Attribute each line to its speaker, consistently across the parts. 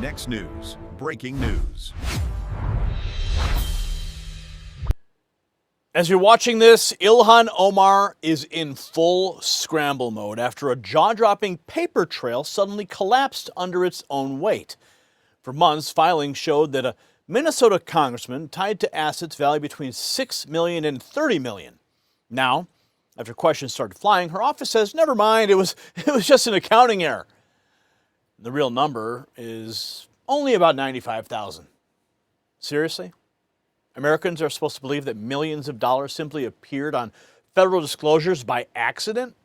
Speaker 1: Next News, breaking news.
Speaker 2: As you're watching this, Ilhan Omar is in full scramble mode after a jaw-dropping paper trail suddenly collapsed under its own weight. For months, filings showed that a Minnesota congressman tied to assets valued between $6 million and $30 million. Now, after questions started flying, her office says, never mind, it was just an accounting error. The real number is only about $95,000. Seriously? Americans are supposed to believe that millions of dollars simply appeared on federal disclosures by accident?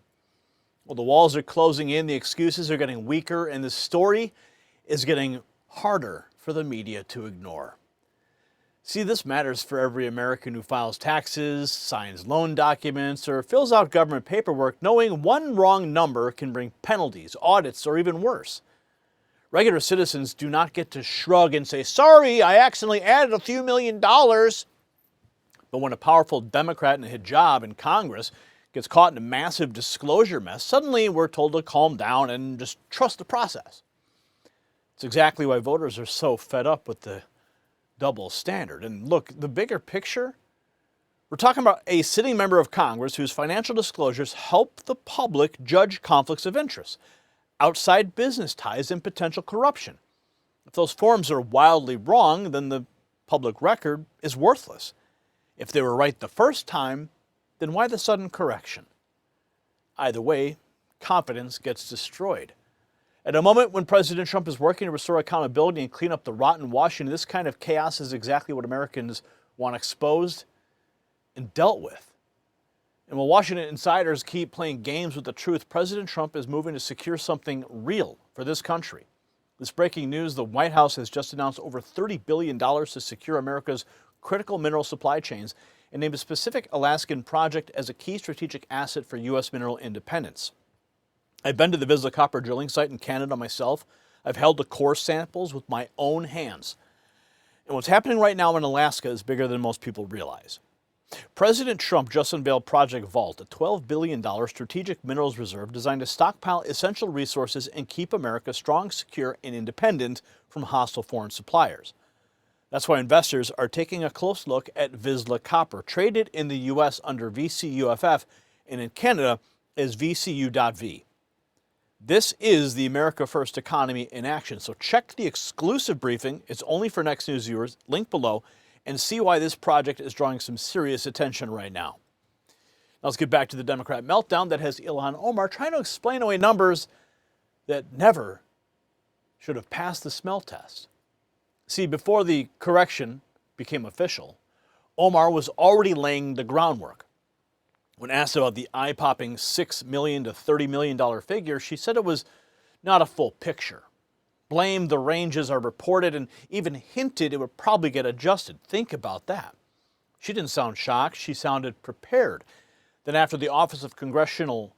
Speaker 2: Well, the walls are closing in, the excuses are getting weaker, and the story is getting harder for the media to ignore. See, this matters for every American who files taxes, signs loan documents, or fills out government paperwork, knowing one wrong number can bring penalties, audits, or even worse. Regular citizens do not get to shrug and say, sorry, I accidentally added a few $1 million. But when a powerful Democrat in a hijab in Congress gets caught in a massive disclosure mess, suddenly we're told to calm down and just trust the process. It's exactly why voters are so fed up with the double standard. And look, the bigger picture, we're talking about a sitting member of Congress whose financial disclosures help the public judge conflicts of interest, outside business ties, and potential corruption. If those forms are wildly wrong, then the public record is worthless. If they were right the first time, then why the sudden correction? Either way, confidence gets destroyed. At a moment when President Trump is working to restore accountability and clean up the rotten washing, this kind of chaos is exactly what Americans want exposed and dealt with. And while Washington insiders keep playing games with the truth, President Trump is moving to secure something real for this country. This breaking news, the White House has just announced over $30 billion to secure America's critical mineral supply chains and named a specific Alaskan project as a key strategic asset for U.S. mineral independence. I've been to the Vizsla copper drilling site in Canada myself. I've held the core samples with my own hands. And what's happening right now in Alaska is bigger than most people realize. President Trump just unveiled Project Vault, a $12 billion strategic minerals reserve designed to stockpile essential resources and keep America strong, secure, and independent from hostile foreign suppliers. That's why investors are taking a close look at Vizsla copper, traded in the U.S. under VCUFF and in Canada as VCU.V. This is the America First economy in action, so check the exclusive briefing. It's only for Next News viewers, link below, and see why this project is drawing some serious attention right now. Now let's get back to the Democrat meltdown that has Ilhan Omar trying to explain away numbers that never should have passed the smell test. See, before the correction became official, Omar was already laying the groundwork. When asked about the eye-popping $6 million to $30 million figure, she said it was not a full picture. Blamed the ranges are reported and even hinted it would probably get adjusted. Think about that. She didn't sound shocked. She sounded prepared. Then after the Office of Congressional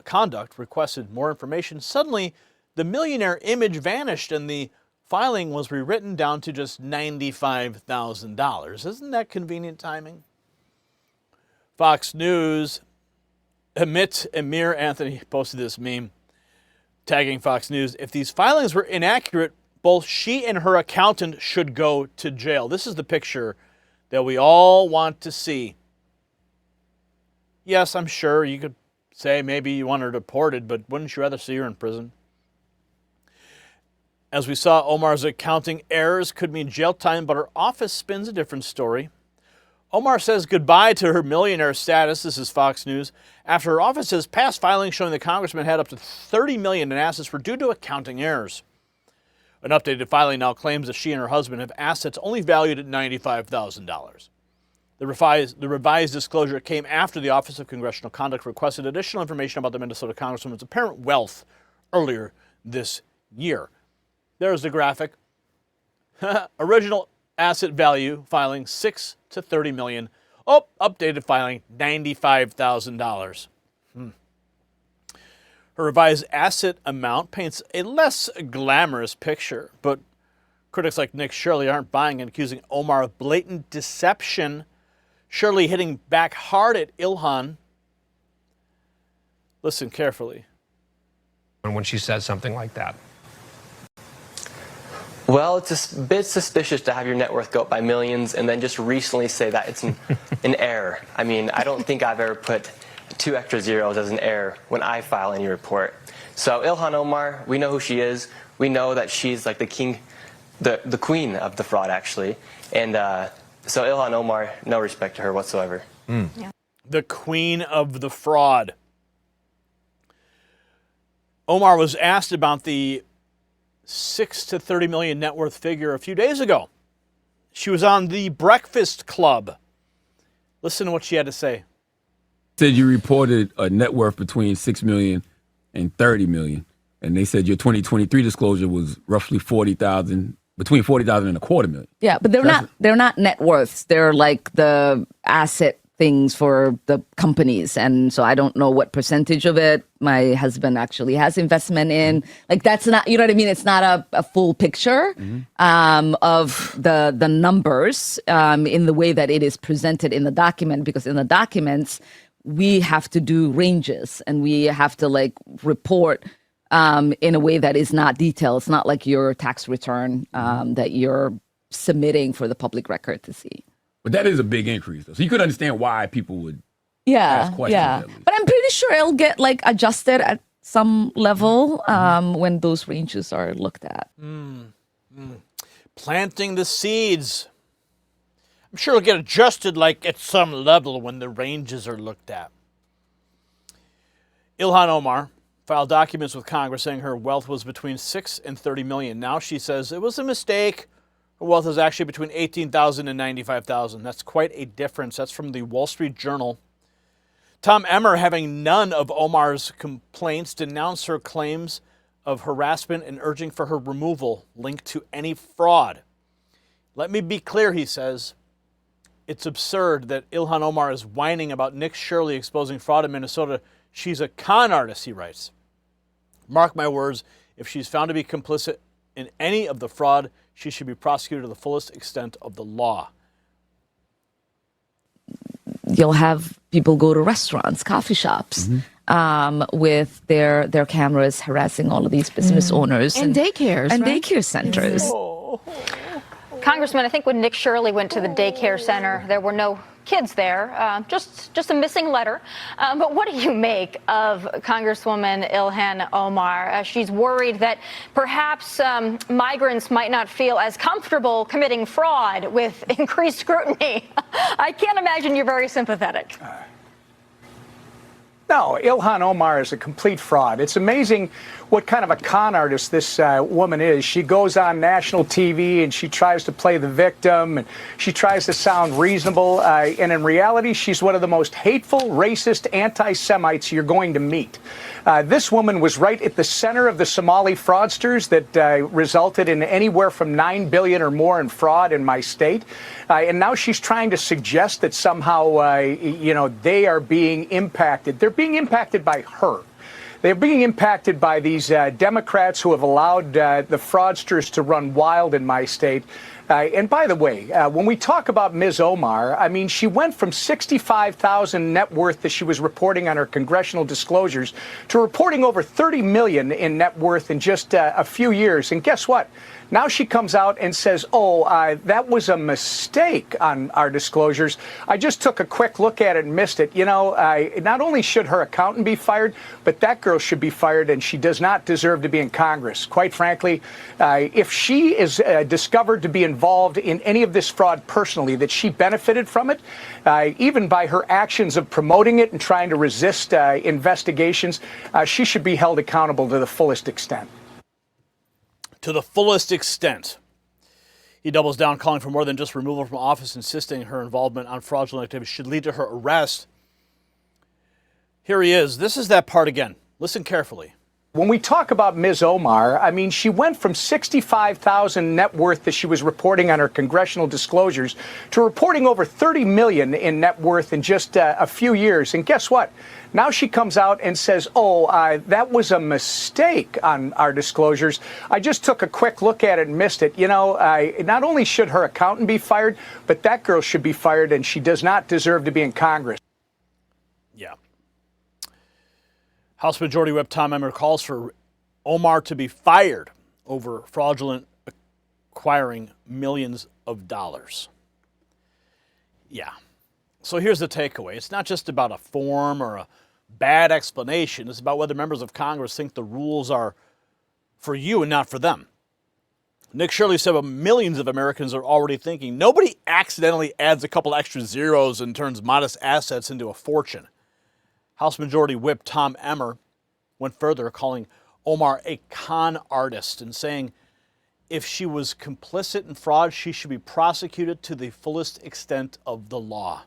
Speaker 2: Conduct requested more information, suddenly the millionaire image vanished and the filing was rewritten down to just $95,000. Isn't that convenient timing? Fox News, Amir Anthony posted this meme, tagging Fox News. If these filings were inaccurate, both she and her accountant should go to jail. This is the picture that we all want to see. Yes, I'm sure you could say maybe you want her deported, but wouldn't you rather see her in prison? As we saw, Omar's accounting errors could mean jail time, but her office spins a different story. Omar says goodbye to her millionaire status, this is Fox News, after her office's past filings showing the congressman had up to $30 million in assets were due to accounting errors. An updated filing now claims that she and her husband have assets only valued at $95,000. The revised disclosure came after the Office of Congressional Conduct requested additional information about the Minnesota congresswoman's apparent wealth earlier this year. There's the graphic. Original asset value filing $6 to $30 million. Oh, updated filing $95,000. Her revised asset amount paints a less glamorous picture, but critics like Nick Shirley aren't buying and accusing Omar of blatant deception. Shirley hitting back hard at Ilhan. Listen carefully.
Speaker 3: When she says something like that. Well, it's a bit suspicious to have your net worth go up by millions and then just recently say that it's an error. I mean, I don't think I've ever put 2 extra zeros as an error when I file any report. So Ilhan Omar, we know who she is. We know that she's like the queen of the fraud, actually. And so Ilhan Omar, no respect to her whatsoever.
Speaker 4: Yeah.
Speaker 2: The queen of the fraud. Omar was asked about the 6 to 30 million net worth figure a few days ago. She was on the Breakfast Club. Listen to what she had to say.
Speaker 5: Said you reported a net worth between 6 million and 30 million, and they said your 2023 disclosure was roughly 40,000, between 40,000 and a quarter million.
Speaker 4: Yeah, but they're not net worths. They're like the asset things for the companies, and so I don't know what percentage of it my husband actually has investment in. Like that's not, you know what I mean? It's not a full picture of the numbers in the way that it is presented in the document, because in the documents we have to do ranges and we have to like report in a way that is not detailed. It's not like your tax return that you're submitting for the public record to see.
Speaker 5: But that is a big increase, though. So you could understand why people would ask questions.
Speaker 4: Yeah. But I'm pretty sure it'll get like adjusted at some level when those ranges are looked at.
Speaker 2: Planting the seeds. I'm sure it'll get adjusted like at some level when the ranges are looked at. Ilhan Omar filed documents with Congress saying her wealth was between 6 and 30 million. Now she says it was a mistake. Her wealth is actually between 18,000 and 95,000. That's quite a difference. That's from the Wall Street Journal. Tom Emmer, having none of Omar's complaints, denounced her claims of harassment and urging for her removal linked to any fraud. Let me be clear, he says. It's absurd that Ilhan Omar is whining about Nick Shirley exposing fraud in Minnesota. She's a con artist, he writes. Mark my words, if she's found to be complicit in any of the fraud, she should be prosecuted to the fullest extent of the law.
Speaker 4: You'll have people go to restaurants, coffee shops, with their cameras harassing all of these business owners.
Speaker 6: And daycares,
Speaker 4: and
Speaker 6: right?
Speaker 4: daycare centers.
Speaker 7: Congressman, I think when Nick Shirley went to the daycare center, there were no kids there, just a missing letter. But what do you make of Congresswoman Ilhan Omar? She's worried that perhaps migrants might not feel as comfortable committing fraud with increased scrutiny. I can't imagine you're very sympathetic.
Speaker 8: No, Ilhan Omar is a complete fraud. It's amazing what kind of a con artist this woman is. She goes on national TV and she tries to play the victim and she tries to sound reasonable. And in reality, she's one of the most hateful, racist anti-Semites you're going to meet. This woman was right at the center of the Somali fraudsters that resulted in anywhere from $9 billion or more in fraud in my state. And now she's trying to suggest that somehow, they are being impacted. They're being impacted by her. They're being impacted by these Democrats who have allowed the fraudsters to run wild in my state. And by the way, when we talk about Ms. Omar, I mean, she went from 65,000 net worth that she was reporting on her congressional disclosures to reporting over 30 million in net worth in just a few years. And guess what? Now she comes out and says, that was a mistake on our disclosures. I just took a quick look at it and missed it. Not only should her accountant be fired, but that girl should be fired, and she does not deserve to be in Congress. Quite frankly, if she is discovered to be involved in any of this fraud personally, that she benefited from it, even by her actions of promoting it and trying to resist investigations, she should be held accountable to the fullest extent.
Speaker 2: To the fullest extent. He doubles down, calling for more than just removal from office, insisting her involvement on fraudulent activities should lead to her arrest. Here he is. This is that part again. Listen carefully.
Speaker 8: When we talk about Ms. Omar, I mean, she went from 65,000 net worth that she was reporting on her congressional disclosures to reporting over 30 million in net worth in just a few years. And guess what? Now she comes out and says, that was a mistake on our disclosures. I just took a quick look at it and missed it. Not only should her accountant be fired, but that girl should be fired, and she does not deserve to be in Congress.
Speaker 2: Yeah. House Majority Whip Tom Emmer calls for Omar to be fired over fraudulent requiring millions of dollars. Yeah. So here's the takeaway. It's not just about a form or a bad explanation. It's about whether members of Congress think the rules are for you and not for them. Nick Shirley said millions of Americans are already thinking, nobody accidentally adds a couple extra zeros and turns modest assets into a fortune. House Majority Whip Tom Emmer went further, calling Omar a con artist and saying if she was complicit in fraud, she should be prosecuted to the fullest extent of the law.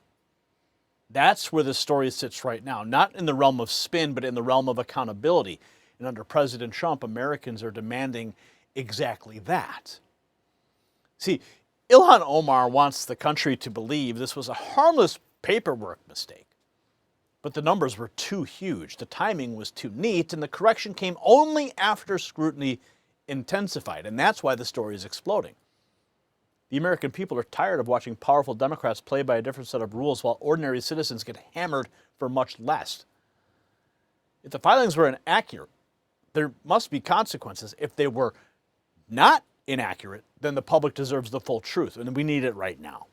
Speaker 2: That's where the story sits right now, not in the realm of spin, but in the realm of accountability. And under President Trump, Americans are demanding exactly that. See, Ilhan Omar wants the country to believe this was a harmless paperwork mistake. But the numbers were too huge, the timing was too neat, and the correction came only after scrutiny intensified. And that's why the story is exploding. The American people are tired of watching powerful Democrats play by a different set of rules while ordinary citizens get hammered for much less. If the filings were inaccurate, there must be consequences. If they were not inaccurate, then the public deserves the full truth, and we need it right now.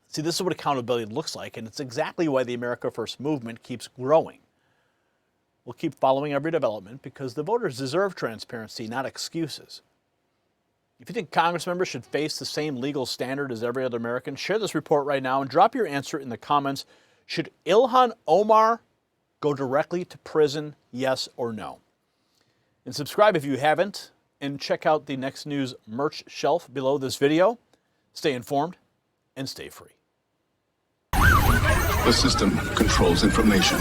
Speaker 2: See, this is what accountability looks like, and it's exactly why the America First movement keeps growing. We'll keep following every development because the voters deserve transparency, not excuses. If you think Congress members should face the same legal standard as every other American, share this report right now and drop your answer in the comments. Should Ilhan Omar go directly to prison, yes or no? And subscribe if you haven't, and check out the Next News merch shelf below this video. Stay informed and stay free.
Speaker 6: The system controls information.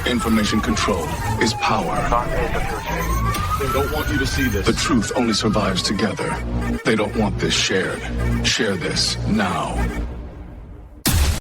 Speaker 6: Information control is power. They don't want you to see this. The truth only survives together. They don't want this shared. Share this now.